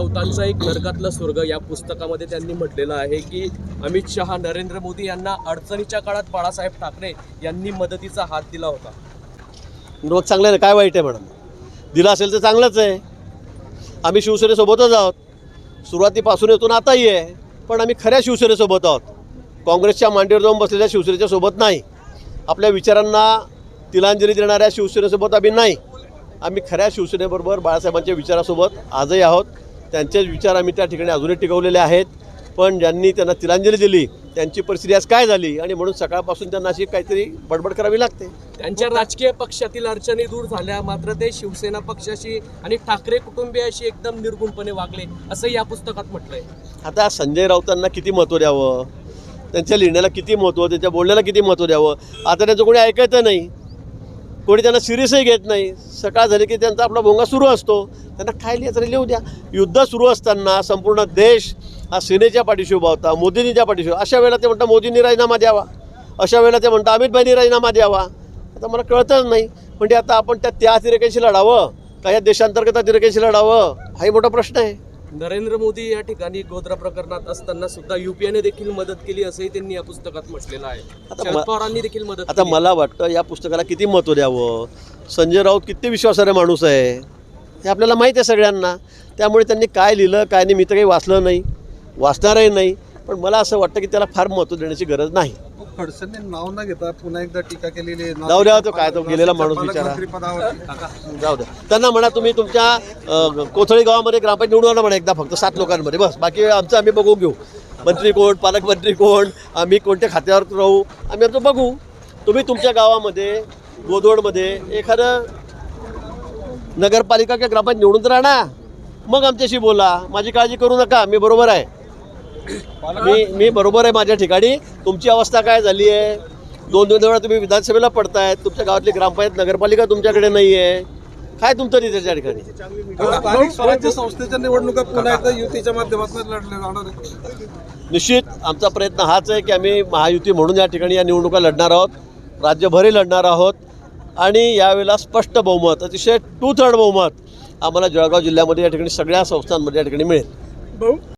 राऊतांचा एक नरकातला स्वर्ग या पुस्तकामध्ये त्यांनी म्हटलेलं आहे की अमित शहा नरेंद्र मोदी यांना अडचणीच्या काळात बाळासाहेब ठाकरे यांनी मदतीचा हात दिला होता. रोज चांगलं आहे, काय वाईट आहे मॅडम? दिला असेल तर चांगलंच आहे. आम्ही शिवसेनेसोबतच आहोत, सुरुवातीपासून येतून आताही आहे, पण आम्ही खऱ्या शिवसेनेसोबत आहोत. काँग्रेसच्या मांडीवर जाऊन बसलेल्या शिवसेनेच्या सोबत नाही. आपल्या विचारांना तिलांजली देणाऱ्या शिवसेनेसोबत आम्ही नाही. आम्ही खऱ्या शिवसेनेबरोबर बाळासाहेबांच्या विचारासोबत आजही आहोत. त्यांचेच विचार आम्ही त्या ठिकाणी अजूनही टिकवलेले आहेत. पण ज्यांनी त्यांना तिलांजली दिली त्यांची परिस्थिती आज काय झाली आणि म्हणून सकाळपासून त्यांना अशी काहीतरी बडबड करावी लागते. त्यांच्या राजकीय पक्षातील अडचणी दूर झाल्या, मात्र ते शिवसेना पक्षाशी आणि ठाकरे कुटुंबियाशी एकदम निर्गुणपणे वागले असं या पुस्तकात म्हटलंय. आता संजय राऊतांना किती महत्त्व द्यावं, त्यांच्या लिहिण्याला किती महत्त्व, त्यांच्या बोलण्याला किती महत्त्व द्यावं? आता त्यांचं कोणी ऐकायचं नाही, कोणी त्यांना सिरियसही घेत नाही. सकाळ झाली की त्यांचा आपला भोंगा सुरू असतो. त्यांना काय लिहायचं लिहू द्या. युद्ध सुरू असताना संपूर्ण देश हा सेनेच्या पाठीशी उभा होता, मोदींच्या पाठीशी. अशा वेळेला ते म्हणतात मोदींनी राजीनामा द्यावा, अशा वेळेला ते म्हणतात अमित भाईंनी राजीनामा द्यावा. आता मला कळतच नाही. म्हणजे आता आपण त्या अतिरेक्यांशी लढावं का या देशांतर्गत अतिरेक्यांशी लढावं, हाही मोठा प्रश्न आहे. नरेंद्र मोदी या ठिकाणी गोध्रा प्रकरणात असताना सुद्धा युपीएने देखील मदत केली असंही त्यांनी या पुस्तकात म्हटलेलं आहे. शरद पवारांनी देखील मदत आता केली. मला वाटतं या पुस्तकाला किती महत्त्व द्यावं. संजय राऊत किती विश्वासार्ह माणूस आहे हे आपल्याला माहीत आहे सगळ्यांना. त्यामुळे त्यांनी काय लिहिलं काय नाही मी तर काही वाचलं नाही, वाचणारही नाही. पण मला असं वाटतं की त्याला फार महत्त्व देण्याची गरज नाही. खडसेंनी नाव न घेता पुन्हा एकदा टीका केलेली आहे. जाऊ द्या, तो काय तो गेलेला माणूस बिचारा, जाऊ द्या. त्यांना म्हणा तुम्ही तुमच्या कोथळी गावामध्ये ग्रामपंचायत निवडून आणा म्हणा एकदा, फक्त 7 लोकांमध्ये बस. बाकी आमचं आम्ही बघून घेऊ. मंत्री कोण, पालकमंत्री कोण, आम्ही कोणत्या खात्यावर राहू, आम्ही आमचं बघू. तुम्ही तुमच्या गावामध्ये गोदवडमध्ये एखादं नगरपालिका किंवा ग्रामपंचायत निवडून तर आणा, मग आमच्याशी बोला. माझी काळजी करू नका, मी बरोबर आहे. मी बरोबर आहे माझ्या ठिकाणी. तुमची अवस्था काय झाली आहे? 2-2 वेळा तुम्ही विधानसभेला पडतायत, तुमच्या गावातली ग्रामपंचायत नगरपालिका तुमच्याकडे नाही आहे. काय तुमचं नाही त्याच्या ठिकाणी? स्थानिक स्वराज्य संस्थेच्या निवडणुका पुन्हा एकदा युतीच्या माध्यमातून लढल्या जाणार आहेत. निश्चित आमचा प्रयत्न हाच आहे की आम्ही महायुती म्हणून या ठिकाणी या निवडणुका लढणार आहोत, राज्यभरही लढणार आहोत. आणि यावेळेला स्पष्ट बहुमत, अतिशय 2/3 बहुमत आम्हाला जळगाव जिल्ह्यामध्ये या ठिकाणी सगळ्या संस्थांमध्ये या ठिकाणी मिळेल.